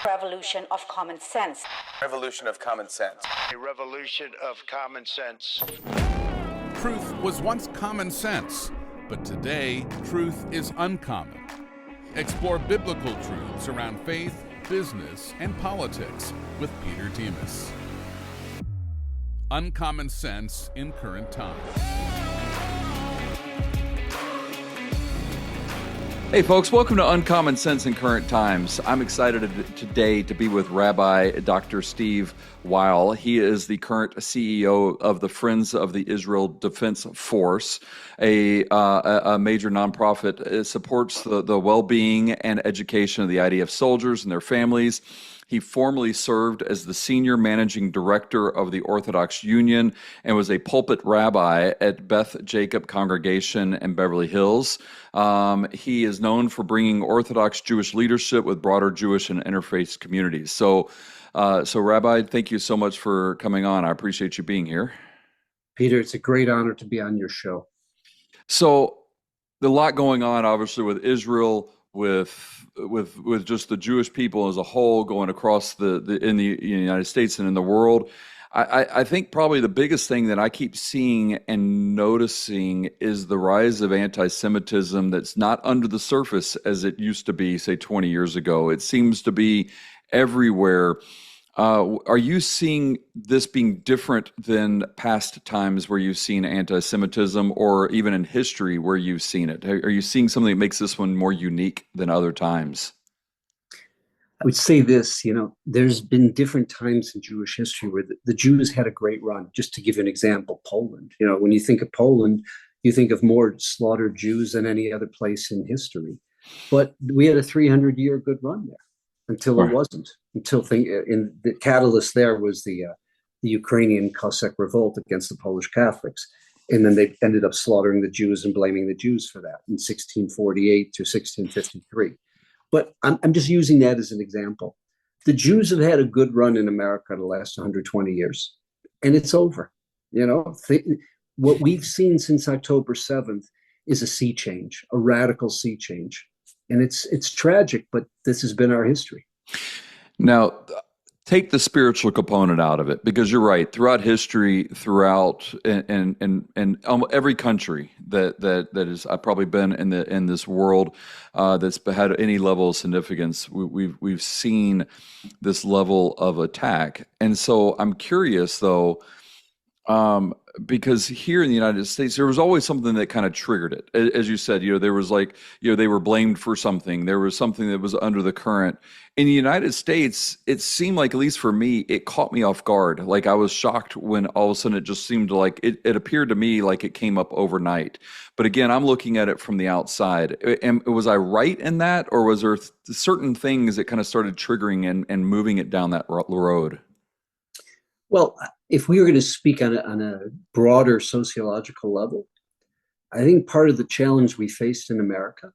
Revolution of common sense. Revolution of common sense. A revolution of common sense. Truth was once common sense, but today, truth is uncommon. Explore biblical truths around faith, business, and politics with Peter Demas. Uncommon sense in current times. Hey folks, welcome to Uncommon Sense in Current Times. I'm excited today to be with Rabbi Dr. Steve Weil. He is the current CEO of the Friends of the Israel Defense Force, a major nonprofit. It supports the well-being and education of the IDF soldiers and their families. He formerly served as the senior managing director of the Orthodox Union and was a pulpit rabbi at Beth Jacob Congregation in Beverly Hills. He is known for bringing Orthodox Jewish leadership with broader Jewish and interfaith communities. So Rabbi, thank you so much for coming on. I appreciate you being here. Peter, it's a great honor to be on your show. So, a lot going on, obviously, with Israel, with just the Jewish people as a whole going across in the United States and in the world. I think probably the biggest thing that I keep seeing and noticing is the rise of anti-Semitism that's not under the surface as it used to be, say, 20 years ago. It seems to be everywhere. Are you seeing this being different than past times where you've seen anti-Semitism, or even in history where you've seen it? Are you seeing something that makes this one more unique than other times? I would say this, there's been different times in Jewish history where the Jews had a great run. Just to give you an example, Poland. When you think of Poland, you think of more slaughtered Jews than any other place in history. But we had a 300-year good run there. Until it wasn't. In the catalyst there was the Ukrainian Cossack revolt against the Polish Catholics, and then they ended up slaughtering the Jews and blaming the Jews for that in 1648 to 1653. But I'm just using that as an example. The Jews have had a good run in America the last 120 years, and it's over. What we've seen since October 7th is a sea change, a radical sea change. And it's tragic, but this has been our history. Now, take the spiritual component out of it, because you're right. Throughout history, and every country that is, I've probably been in this world that's had any level of significance, we've seen this level of attack. And so I'm curious, though. Because here in the United States, there was always something that kind of triggered it. As you said, there was they were blamed for something. There was something that was under the current. In the United States, it seemed like, at least for me, it caught me off guard. Like, I was shocked when all of a sudden it just seemed like it appeared to me like it came up overnight. But again, I'm looking at it from the outside. And was I right in that, or was there certain things that kind of started triggering and moving it down that road? Well, if we were going to speak on a broader sociological level, I think part of the challenge we faced in America,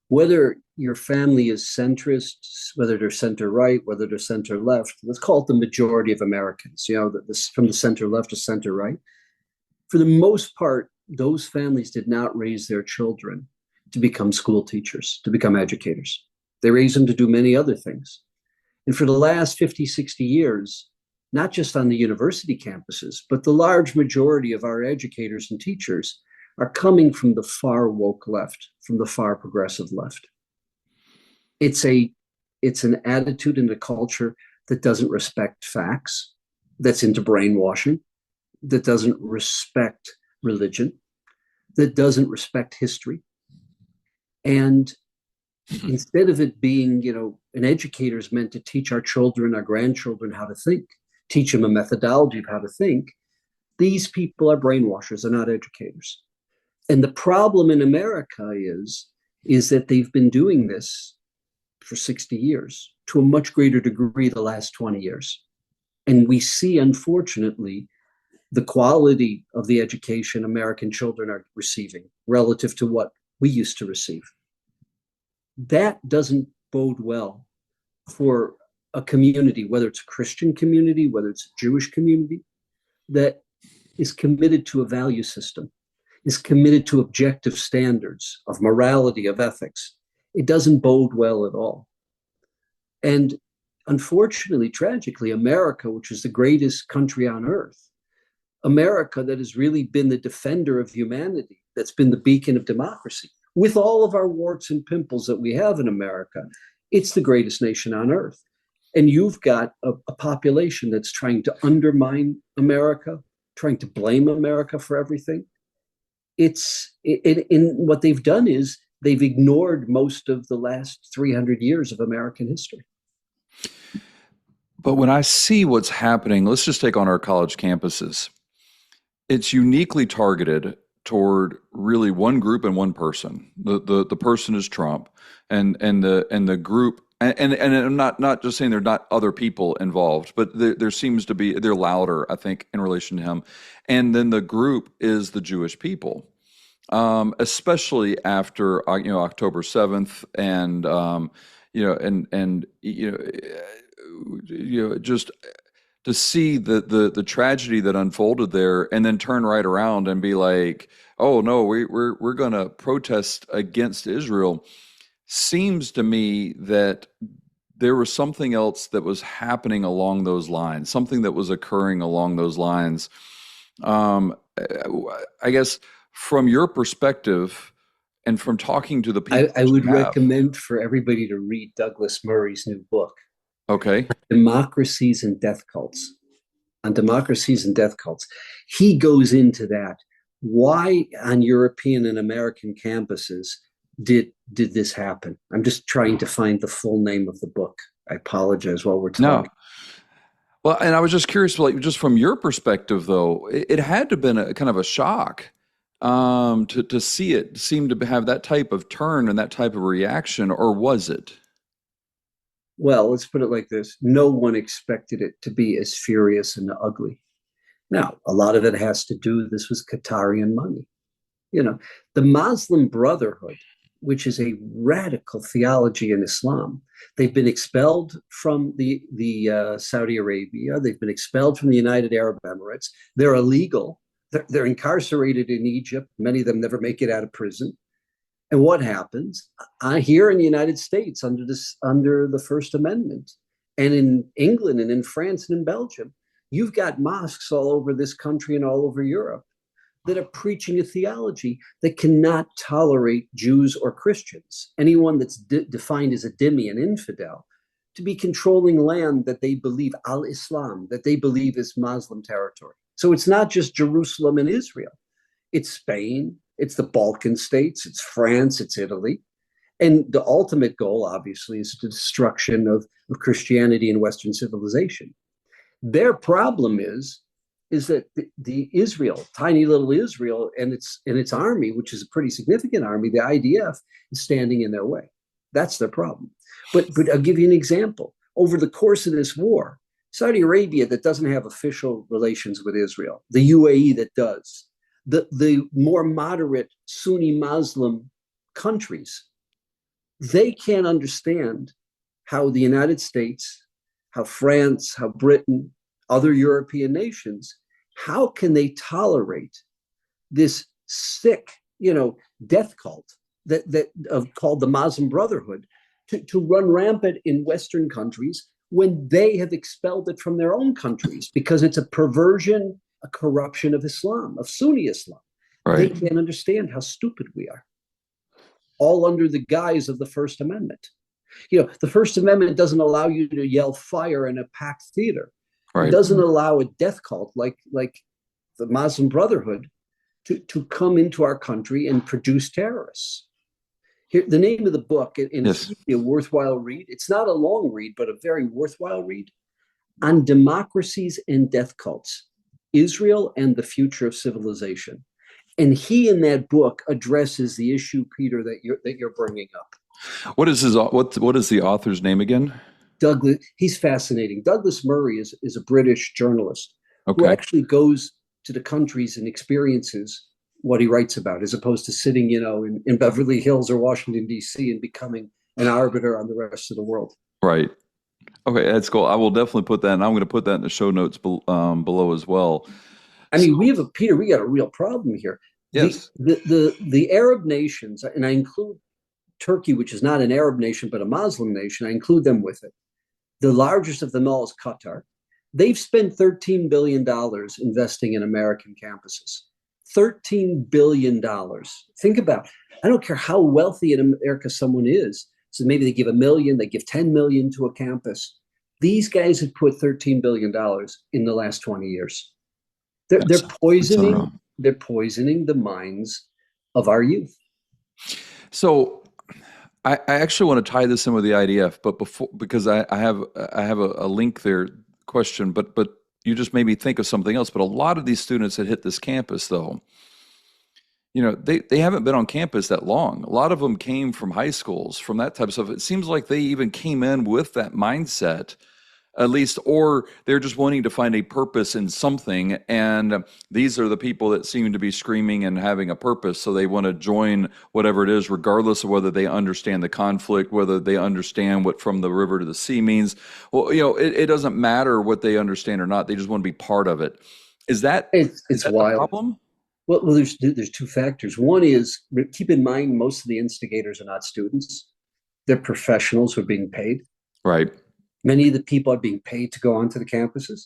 whether your family is centrist, whether they're center right, whether they're center left, let's call it the majority of Americans, from the center left to center right. For the most part, those families did not raise their children to become school teachers, to become educators. They raised them to do many other things. And for the last 50, 60 years, not just on the university campuses, but the large majority of our educators and teachers are coming from the far woke left, from the far progressive left. It's an attitude and a culture that doesn't respect facts, that's into brainwashing, that doesn't respect religion, that doesn't respect history. And instead of it being, an educator is meant to teach our children, our grandchildren how to think, teach them a methodology of how to think, these people are brainwashers, they're not educators. And the problem in America is that they've been doing this for 60 years, to a much greater degree the last 20 years. And we see, unfortunately, the quality of the education American children are receiving relative to what we used to receive. That doesn't bode well for a community, whether it's a Christian community, whether it's a Jewish community, that is committed to a value system, is committed to objective standards of morality, of ethics. It doesn't bode well at all. And unfortunately, tragically, America, which is the greatest country on earth, America that has really been the defender of humanity, that's been the beacon of democracy, with all of our warts and pimples that we have in America, it's the greatest nation on earth. And you've got a population that's trying to undermine America, trying to blame America for everything. What they've done is they've ignored most of the last 300 years of American history. But when I see what's happening, let's just take on our college campuses. It's uniquely targeted toward really one group and one person. The person is Trump, and the group, and I'm not just saying there are not other people involved, but there seems to be, they're louder, I think, in relation to him. And then the group is the Jewish people, especially after October 7th, and just to see the tragedy that unfolded there, and then turn right around and be like, oh no, we're going to protest against Israel, seems to me that there was something else that was happening along those lines, something that was occurring along those lines. I guess from your perspective and from talking to the people, I would recommend for everybody to read Douglas Murray's new book. Okay. Democracies and Death Cults. On democracies and death cults. He goes into that. Why on European and American campuses did this happen? I'm just trying to find the full name of the book. I apologize while we're talking. No. Well, and I was just curious, like, just from your perspective, though, it had to have been a kind of a shock to see it seem to have that type of turn and that type of reaction, or was it? Well, let's put it like this. No one expected it to be as furious and ugly. Now, a lot of it has to do, this was Qatarian money. The Muslim Brotherhood, which is a radical theology in Islam, they've been expelled from the Saudi Arabia. They've been expelled from the United Arab Emirates. They're illegal. They're incarcerated in Egypt. Many of them never make it out of prison. And what happens here in the United States under the First Amendment, and in England and in France and in Belgium, you've got mosques all over this country and all over Europe that are preaching a theology that cannot tolerate Jews or Christians, anyone that's defined as a dhimmi, an infidel, to be controlling land that they believe al-Islam, that they believe is Muslim territory. So it's not just Jerusalem and Israel. It's Spain, it's the Balkan states, it's France, it's Italy. And the ultimate goal, obviously, is the destruction of Christianity and Western civilization. Their problem is that the Israel, tiny little Israel, and its army, which is a pretty significant army, the IDF, is standing in their way. That's their problem. But I'll give you an example. Over the course of this war, Saudi Arabia, that doesn't have official relations with Israel, the UAE that does, the more moderate Sunni Muslim countries, they can't understand how the United States, how France, how Britain, other European nations, how can they tolerate this sick, death cult called the Muslim Brotherhood to run rampant in Western countries when they have expelled it from their own countries because it's a perversion, a corruption of Islam, of Sunni Islam. Right. They can't understand how stupid we are, all under the guise of the First Amendment. The First Amendment doesn't allow you to yell fire in a packed theater. Right. It doesn't allow a death cult like the Muslim Brotherhood to come into our country and produce terrorists. Here, the name of the book, and yes, it's a worthwhile read. It's not a long read, but a very worthwhile read. On Democracies and Death Cults, Israel and the Future of Civilization. And he, in that book, addresses the issue, Peter, that you're bringing up. What is the author's name again? Douglas. He's fascinating. Douglas Murray is a British journalist who actually goes to the countries and experiences what he writes about, as opposed to sitting, in Beverly Hills or Washington, D.C. and becoming an arbiter on the rest of the world. Right. Okay, that's cool. I will definitely put that, and I'm going to put that in the show notes below as well. I mean, we got a real problem here. Yes. The Arab nations, and I include Turkey, which is not an Arab nation, but a Muslim nation, I include them with it. The largest of them all is Qatar. They've spent $13 billion investing in American campuses. $13 billion. Think about it. I don't care how wealthy in America someone is. So maybe they give $1 million, they give $10 million to a campus. These guys have put $13 billion in the last 20 years. They're poisoning the minds of our youth. So I actually want to tie this in with the IDF, but because I have a link there question, but you just made me think of something else. But a lot of these students that hit this campus, though, they haven't been on campus that long. A lot of them came from high schools, from that type of stuff. It seems like they even came in with that mindset, at least, or they're just wanting to find a purpose in something. And these are the people that seem to be screaming and having a purpose. So they want to join whatever it is, regardless of whether they understand the conflict, whether they understand what from the river to the sea means. Well, it doesn't matter what they understand or not. They just want to be part of it. Is that wild. The problem? Well, there's two factors. One is, keep in mind, most of the instigators are not students. They're professionals who are being paid. Right. Many of the people are being paid to go onto the campuses.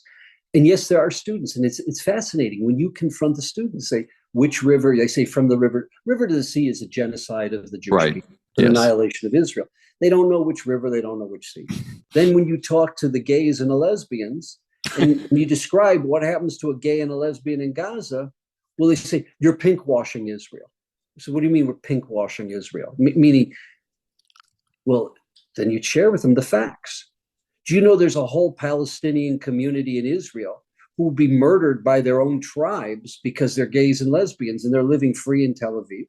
And yes, there are students. And it's fascinating when you confront the students, say, which river? They say from the river to the sea is a genocide of the Jewish people, an annihilation of Israel. They don't know which river, they don't know which sea. Then when you talk to the gays and the lesbians, and you describe what happens to a gay and a lesbian in Gaza, well, they say, you're pink washing Israel. So what do you mean we're pink washing Israel? Meaning, well, then you share with them the facts. Do you know there's a whole Palestinian community in Israel who will be murdered by their own tribes because they're gays and lesbians and they're living free in Tel Aviv?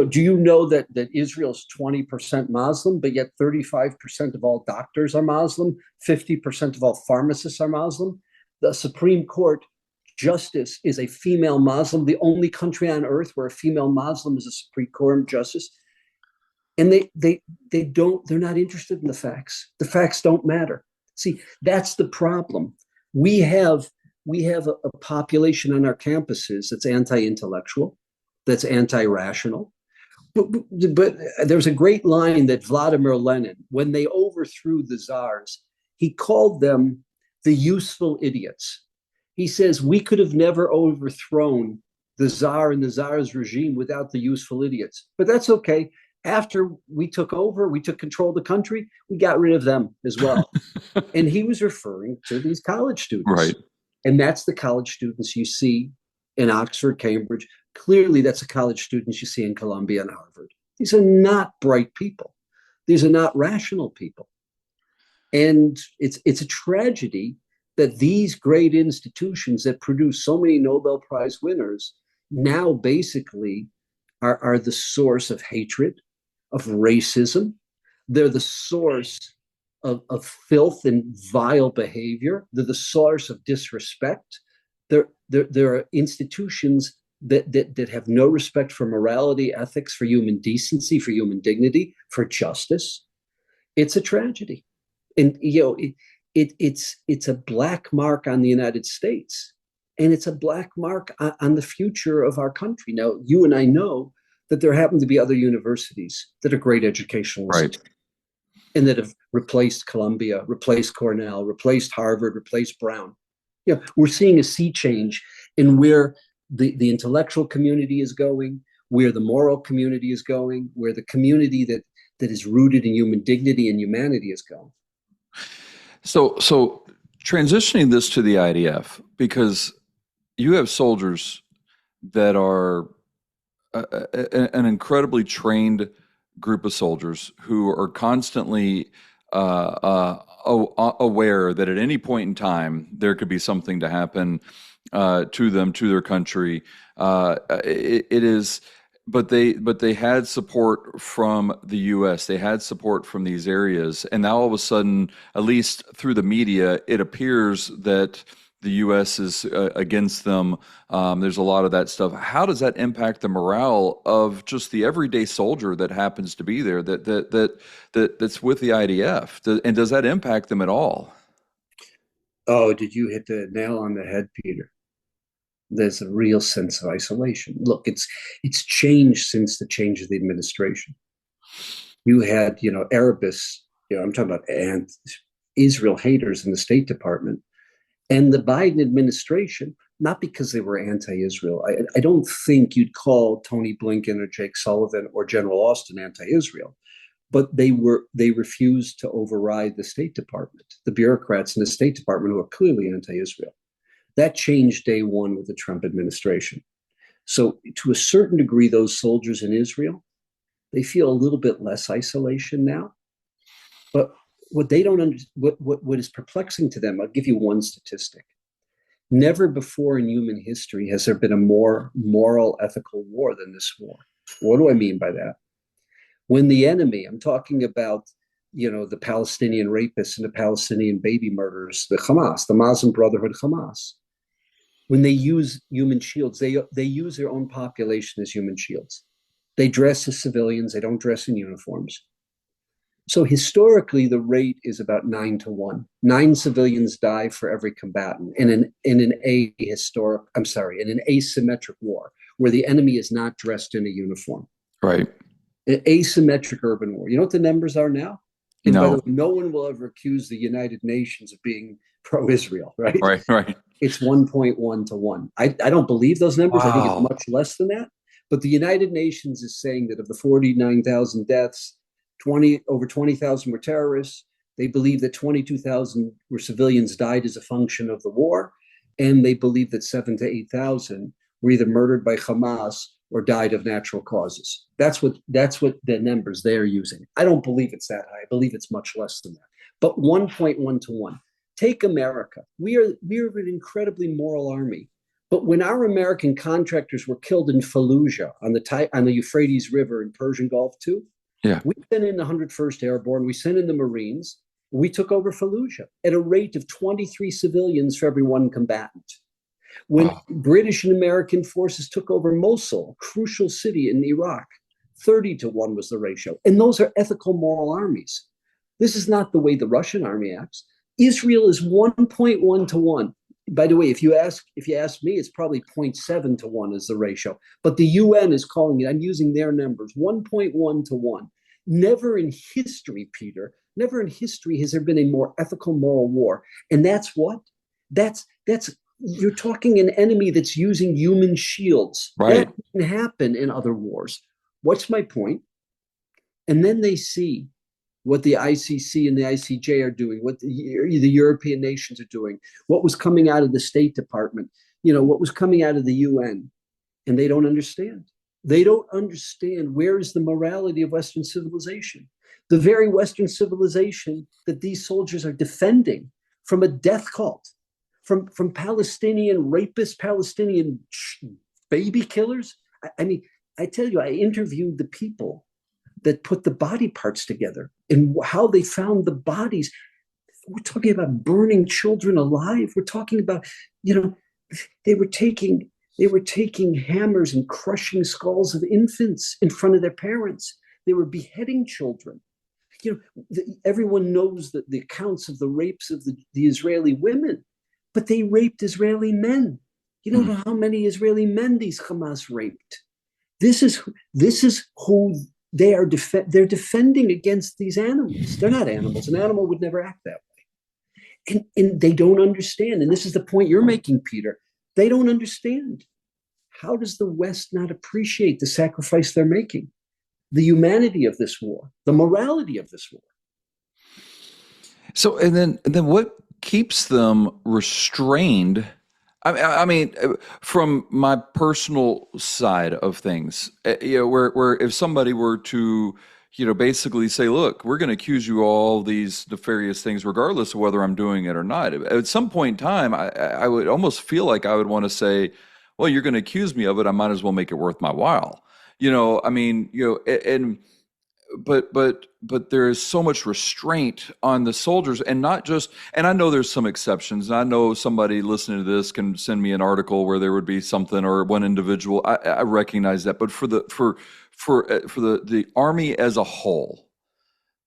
Do you know that Israel's 20% Muslim, but yet 35% of all doctors are Muslim, 50% of all pharmacists are Muslim? The Supreme Court justice is a female Muslim, the only country on earth where a female Muslim is a Supreme Court justice. And they're not interested in the facts. The facts don't matter. See, that's the problem. We have a population on our campuses that's anti-intellectual, that's anti-rational. But there's a great line that Vladimir Lenin, when they overthrew the czars, he called them the useful idiots. He says, we could have never overthrown the czar and the czar's regime without the useful idiots. But that's okay. After we took over, we took control of the country, we got rid of them as well. And he was referring to these college students. Right. And that's the college students you see in Oxford, Cambridge. Clearly, that's the college students you see in Columbia and Harvard. These are not bright people. These are not rational people. And it's a tragedy that these great institutions that produce so many Nobel Prize winners now basically are the source of hatred, of racism. They're the source of filth and vile behavior. They're the source of disrespect. There are institutions that have no respect for morality, ethics, for human decency, for human dignity, for justice. It's a tragedy. And, it's a black mark on the United States. And it's a black mark on the future of our country. Now, you and I know that there happen to be other universities that are great educational institutions, and that have replaced Columbia, replaced Cornell, replaced Harvard, replaced Brown. We're seeing a sea change in where the intellectual community is going, where the moral community is going, where the community that is rooted in human dignity and humanity is going. So transitioning this to the IDF, because you have soldiers that are an incredibly trained group of soldiers who are constantly aware that at any point in time there could be something to happen to them, to their country. But they had support from the U.S. They had support from these areas, and now all of a sudden, at least through the media, it appears that the U.S. is against them. There's a lot of that stuff. How does that impact the morale of just the everyday soldier that happens to be there, that's with the IDF? And does that impact them at all? Oh, did you hit the nail on the head, Peter? There's a real sense of isolation. Look, it's changed since the change of the administration. You had, Arabists, I'm talking about Israel haters in the State Department. And the Biden administration, not because they were anti-Israel. I don't think you'd call Tony Blinken or Jake Sullivan or General Austin anti-Israel, but they refused to override the State Department, the bureaucrats in the State Department who are clearly anti-Israel. That changed day one with the Trump administration. So to a certain degree, those soldiers in Israel, they feel a little bit less isolation now. But what they don't what is perplexing to them, I'll give you one statistic. Never before in human history has there been a more moral, ethical war than this war. What do I mean by that? When the enemy, I'm talking about, the Palestinian rapists and the Palestinian baby murderers, the Hamas, the Muslim Brotherhood Hamas, when they use human shields, they use their own population as human shields. They dress as civilians. They don't dress in uniforms. So historically, the rate is about 9-1. 9 civilians die for every combatant in an asymmetric war where the enemy is not dressed in a uniform. Right. An asymmetric urban war. You know what the numbers are now? And No. by the way, no one will ever accuse the United Nations of being pro-Israel, right? Right. It's 1.1 to 1. I don't believe those numbers. Wow. I think it's much less than that. But the United Nations is saying that of the 49,000 deaths, over 20,000 were terrorists. They believe that 22,000 were civilians died as a function of the war. And they believe that 7,000 to 8,000 were either murdered by Hamas or died of natural causes. That's what the numbers they're using. I don't believe it's that high. I believe it's much less than that. But 1.1 to 1. Take America. We are an incredibly moral army. But when our American contractors were killed in Fallujah on the Euphrates River in Persian Gulf too, Yeah. we sent in the 101st Airborne, we sent in the Marines, we took over Fallujah at a rate of 23 civilians for every one combatant. When British and American forces took over Mosul, a crucial city in Iraq, 30-1 was the ratio. And those are ethical, moral armies. This is not the way the Russian army acts. Israel is 1.1 to 1. By the way, if you ask me, it's probably 0.7 to 1 is the ratio. But the UN is calling it, I'm using their numbers, 1.1 to 1. Never in history, Peter, never in history has there been a more ethical, moral war. And that's what? That's you're talking an enemy that's using human shields. Right. That didn't happen in other wars. What's my point? And then they see what the ICC and the ICJ are doing, what the European nations are doing, what was coming out of the State Department, what was coming out of the UN, and they don't understand. They don't understand where is the morality of Western civilization, the very Western civilization that these soldiers are defending from a death cult, from Palestinian rapists, Palestinian baby killers. I mean, I tell you, I interviewed the people that put the body parts together and how they found the bodies. We're talking about burning children alive. We're talking about, they were taking hammers and crushing skulls of infants in front of their parents. They were beheading children. Everyone knows that the accounts of the rapes of the Israeli women, but they raped Israeli men. You don't know how many Israeli men these Hamas raped. This is who they are. They're defending against these animals. They're not animals. An animal would never act that way. And they don't understand. And this is the point you're making, Peter. They don't understand. How does the West not appreciate the sacrifice they're making? The humanity of this war, the morality of this war. So, and then what keeps them restrained? I mean, from my personal side of things, where if somebody were to, basically say, look, we're going to accuse you of all these nefarious things, regardless of whether I'm doing it or not. At some point in time, I would almost feel like I would want to say, well, you're going to accuse me of it. I might as well make it worth my while. But there is so much restraint on the soldiers, and not just, and I know there's some exceptions. And I know somebody listening to this can send me an article where there would be something, or one individual. I recognize that, but for the army as a whole,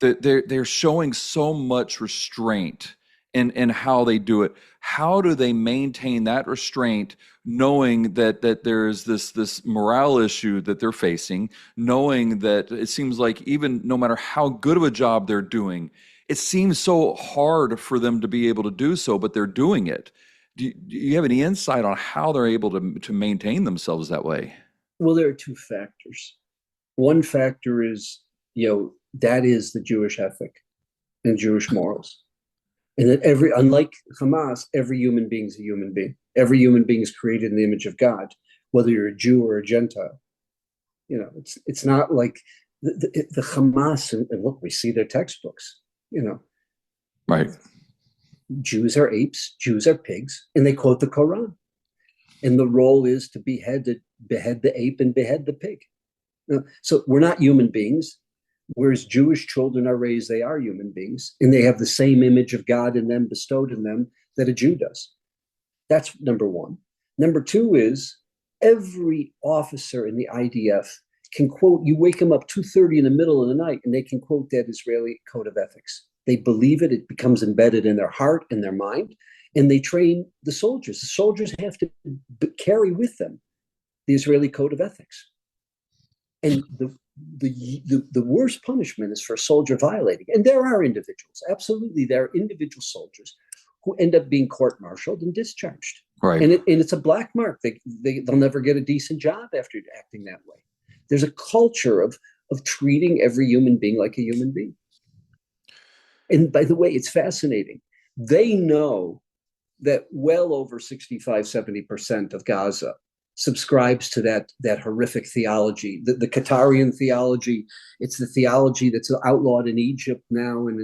they're showing so much restraint in how they do it. How do they maintain that restraint, knowing that there is this morale issue that they're facing, knowing that it seems like even no matter how good of a job they're doing, it seems so hard for them to be able to do so, but they're doing it. Do you have any insight on how they're able to maintain themselves that way? Well, there are two factors. One factor is, that is the Jewish ethic and Jewish morals. And that unlike Hamas, every human being is a human being. Every human being is created in the image of God, whether you're a Jew or a Gentile. It's not like the Hamas, and look, we see their textbooks, Right. Jews are apes, Jews are pigs, and they quote the Quran. And the role is to behead the ape and behead the pig. So we're not human beings. Whereas Jewish children are raised, they are human beings, and they have the same image of God in them, bestowed in them, that a Jew does. That's number one. Number two is every officer in the IDF can quote, you wake them up 2:30 in the middle of the night, and they can quote that Israeli code of ethics. They believe it. It becomes embedded in their heart and their mind, and they train the soldiers. The soldiers have to carry with them the Israeli code of ethics. And the worst punishment is for a soldier violating. And there are individuals, absolutely, there are individual soldiers who end up being court-martialed and discharged. Right. And it's a black mark. They'll never get a decent job after acting that way. There's a culture of treating every human being like a human being. And by the way, it's fascinating. They know that well over 65-70% of Gaza subscribes to that horrific theology, the Qatarian theology. It's the theology that's outlawed in Egypt now, and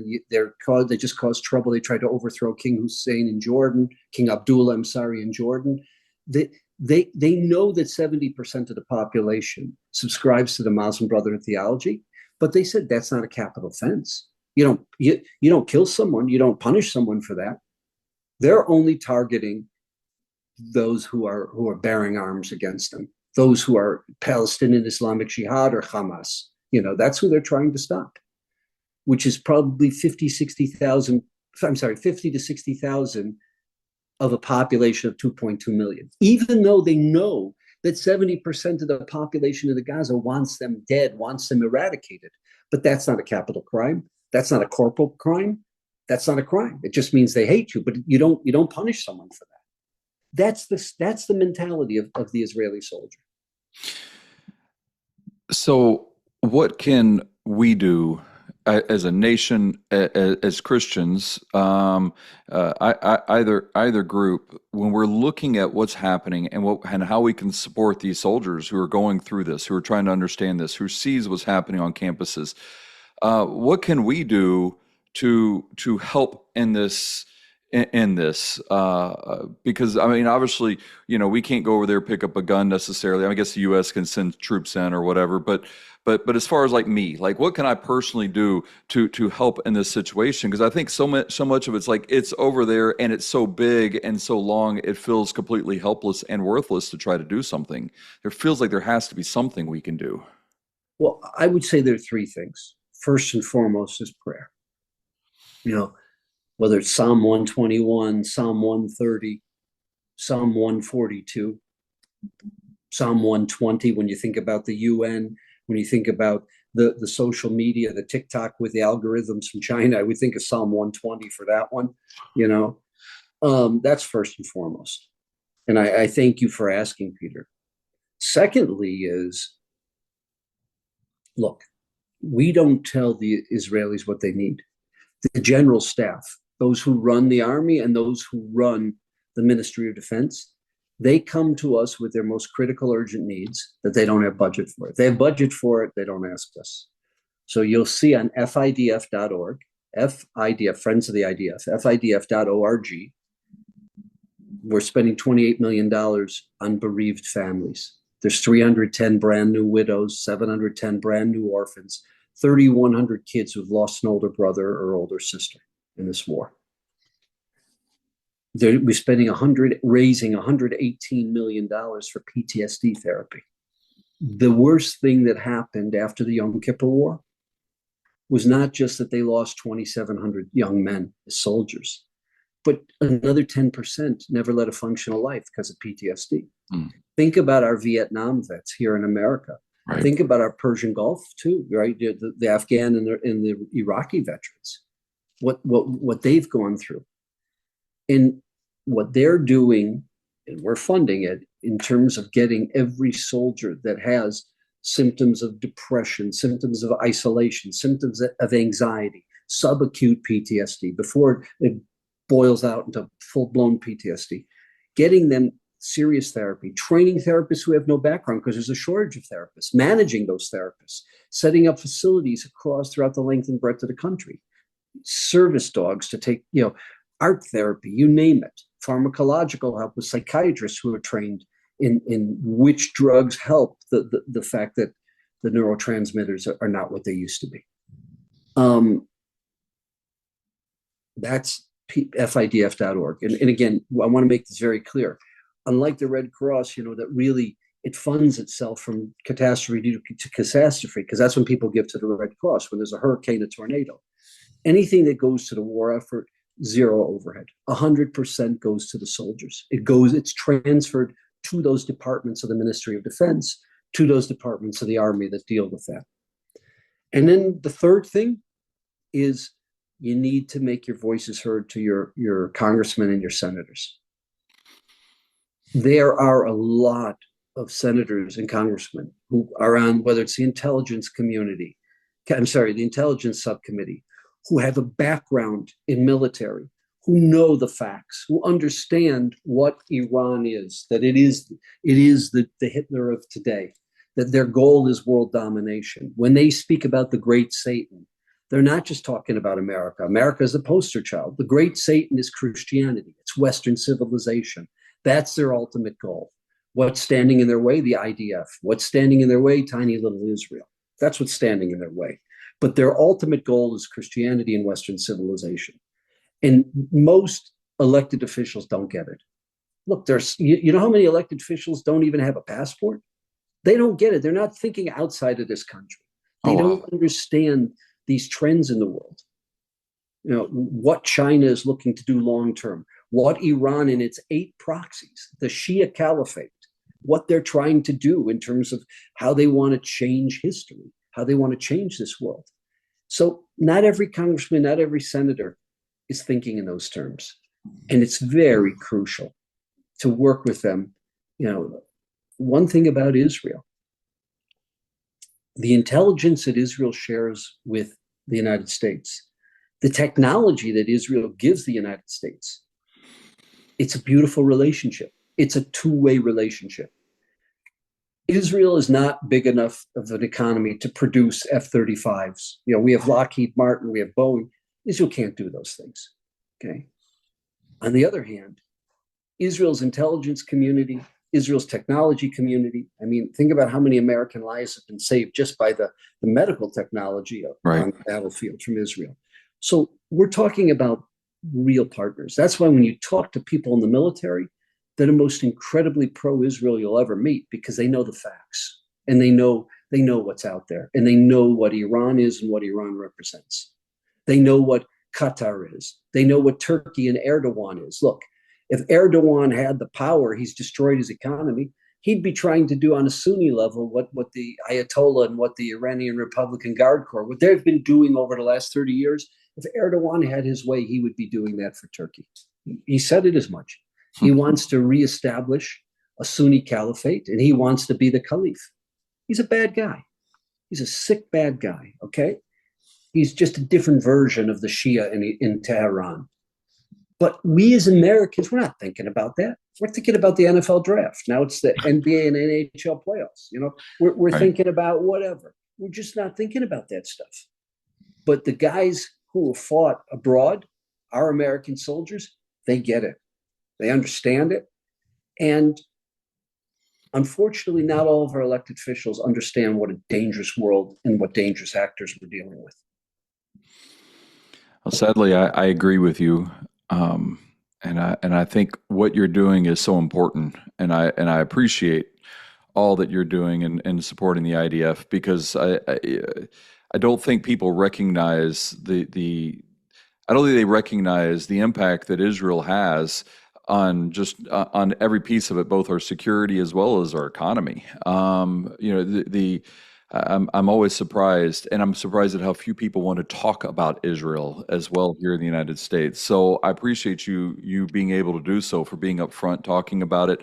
they just caused trouble. They tried to overthrow King Hussein in Jordan, King Abdullah, in Jordan. They know that 70% of the population subscribes to the Muslim Brotherhood theology, but they said that's not a capital offense. You don't kill someone, you don't punish someone for that. They're only targeting those who are bearing arms against them, those who are Palestinian Islamic Jihad or Hamas. That's who they're trying to stop, which is probably 50 to 60,000 of a population of 2.2 million, even though they know that 70% of the population of the Gaza wants them dead, wants them eradicated. But that's not a capital crime. That's not a corporal crime. That's not a crime. It just means they hate you, but you don't punish someone for that. That's the mentality of the Israeli soldier. So what can we do as a nation, as Christians, either group, when we're looking at what's happening and how we can support these soldiers who are going through this, who are trying to understand this, who sees what's happening on campuses? What can we do to help in this? Because obviously, we can't go over there, pick up a gun necessarily. I guess the U.S. can send troops in or whatever, but as far as what can I personally do to help in this situation? Because I think so much of it's it's over there and it's so big and so long, it feels completely helpless and worthless to try to do something. There feels like there has to be something we can do. Well, I would say there are three things. First and foremost is prayer. Whether it's Psalm 121, Psalm 130, Psalm 142, Psalm 120, when you think about the UN, when you think about the social media, the TikTok with the algorithms from China, I would think of Psalm 120 for that one. That's first and foremost. And I thank you for asking, Peter. Secondly is, look, we don't tell the Israelis what they need. The general staff, those who run the army and those who run the Ministry of Defense, they come to us with their most critical, urgent needs that they don't have budget for. If they have budget for it, they don't ask us. So you'll see on FIDF.org, FIDF, Friends of the IDF, FIDF.org, we're spending $28 million on bereaved families. There's 310 brand new widows, 710 brand new orphans, 3,100 kids who've lost an older brother or older sister in this war. We're raising $118 million for PTSD therapy. The worst thing that happened after the Yom Kippur War was not just that they lost 2,700 young men as soldiers, but another 10% never led a functional life because of PTSD. Think about our Vietnam vets here in America. Right. Think about our Persian Gulf too, right? The Afghan and the Iraqi veterans. what they've gone through, and what they're doing, and we're funding it in terms of getting every soldier that has symptoms of depression, symptoms of isolation, symptoms of anxiety, subacute PTSD, before it boils out into full-blown PTSD, getting them serious therapy, training therapists who have no background because there's a shortage of therapists, managing those therapists, setting up facilities throughout the length and breadth of the country, service dogs to take, art therapy, you name it, pharmacological help with psychiatrists who are trained in which drugs help the fact that the neurotransmitters are not what they used to be. That's fidf.org. And again, I want to make this very clear. Unlike the Red Cross, that really it funds itself from catastrophe to catastrophe, because that's when people give to the Red Cross, when there's a hurricane, a tornado. Anything that goes to the war effort, zero overhead. 100% goes to the soldiers. It's transferred to those departments of the Ministry of Defense, to those departments of the Army that deal with that. And then the third thing is you need to make your voices heard to your congressmen and your senators. There are a lot of senators and congressmen who are on, whether it's the intelligence community, the intelligence subcommittee, who have a background in military, who know the facts, who understand what Iran is, that it is the Hitler of today, that their goal is world domination. When they speak about the great Satan, they're not just talking about America. America is the poster child. The great Satan is Christianity. It's Western civilization. That's their ultimate goal. What's standing in their way? The IDF. What's standing in their way? Tiny little Israel. That's what's standing in their way. But their ultimate goal is Christianity and Western civilization. And most elected officials don't get it. Look, you know how many elected officials don't even have a passport? They don't get it. They're not thinking outside of this country. They don't understand these trends in the world. What China is looking to do long term, what Iran and its 8 proxies, the Shia Caliphate, what they're trying to do in terms of how they want to change history, how they want to change this world. So not every congressman, not every senator is thinking in those terms. And it's very crucial to work with them. One thing about Israel, the intelligence that Israel shares with the United States, the technology that Israel gives the United States, it's a beautiful relationship. It's a two-way relationship. Israel is not big enough of an economy to produce F-35s. We have Lockheed Martin, we have Boeing. Israel can't do those things. Okay. On the other hand, Israel's intelligence community, Israel's technology community. I mean, think about how many American lives have been saved just by the medical technology on the battlefield from Israel. So we're talking about real partners. That's why when you talk to people in the military, they're the most incredibly pro-Israel you'll ever meet, because they know the facts and they know what's out there, and they know what Iran is and what Iran represents. They know what Qatar is. They know what Turkey and Erdogan is. Look, if Erdogan had the power, he's destroyed his economy. He'd be trying to do on a Sunni level what the Ayatollah and what the Iranian Republican Guard Corps, what they've been doing over the last 30 years. If Erdogan had his way, he would be doing that for Turkey. He said it as much. He wants to reestablish a Sunni caliphate, and he wants to be the caliph. He's a bad guy. He's a sick, bad guy, okay? He's just a different version of the Shia in Tehran. But we as Americans, we're not thinking about that. We're thinking about the NFL draft. Now it's the NBA and NHL playoffs. We're thinking about whatever. We're just not thinking about that stuff. But the guys who have fought abroad, our American soldiers, they get it. They understand it. And unfortunately, not all of our elected officials understand what a dangerous world and what dangerous actors we're dealing with. Well, sadly, I agree with you. And I think what you're doing is so important, and I appreciate all that you're doing in supporting the IDF, because I don't think people recognize I don't think they recognize the impact that Israel has on every piece of it, both our security as well as our economy. I'm always surprised, and I'm surprised at how few people want to talk about Israel as well here in the United States. So I appreciate you being able to do so, for being upfront, talking about it.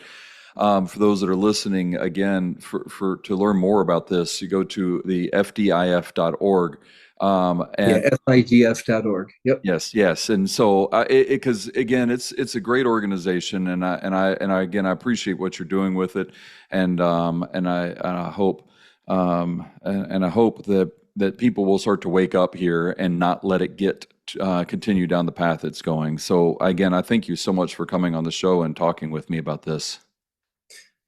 For those that are listening, again, to learn more about this, you go to the fdif.org. And FIDF.org. Yep. yes. And so, because again, it's a great organization, and I again, I appreciate what you're doing with it, and I hope that people will start to wake up here and not let it continue down the path it's going. So again, I thank you so much for coming on the show and talking with me about this.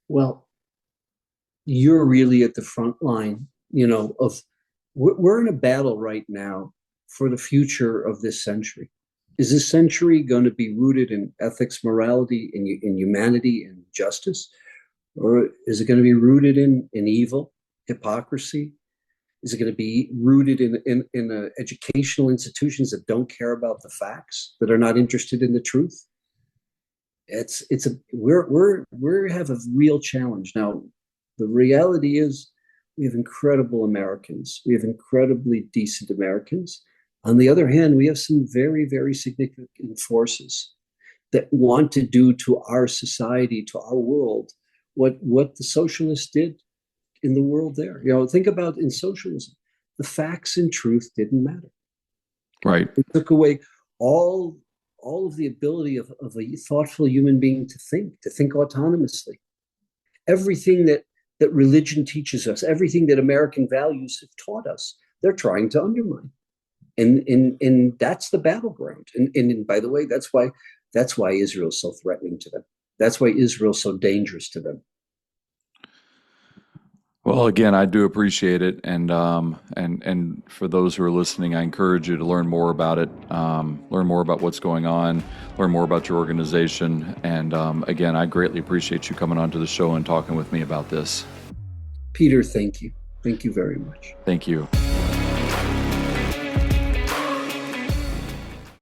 Well, you're really at the front line, we're in a battle right now for the future of this century. Is this century going to be rooted in ethics, morality, in humanity, and justice? Or is it going to be rooted in evil, hypocrisy? Is it going to be rooted in educational institutions that don't care about the facts, that are not interested in the truth? We have a real challenge now. The reality is, we have incredible Americans. We have incredibly decent Americans. On the other hand, we have some very, very significant forces that want to do to our society, to our world, what the socialists did in the world there. Think about in socialism, the facts and truth didn't matter. Right. It took away all of the ability of a thoughtful human being to think autonomously. Everything that religion teaches us, everything that American values have taught us, they're trying to undermine. And that's the battleground. And by the way, that's why Israel's so threatening to them. That's why Israel's so dangerous to them. Well, again, I do appreciate it, and for those who are listening, I encourage you to learn more about it, learn more about what's going on, learn more about your organization, and again, I greatly appreciate you coming onto the show and talking with me about this. Peter, thank you. Thank you very much. Thank you.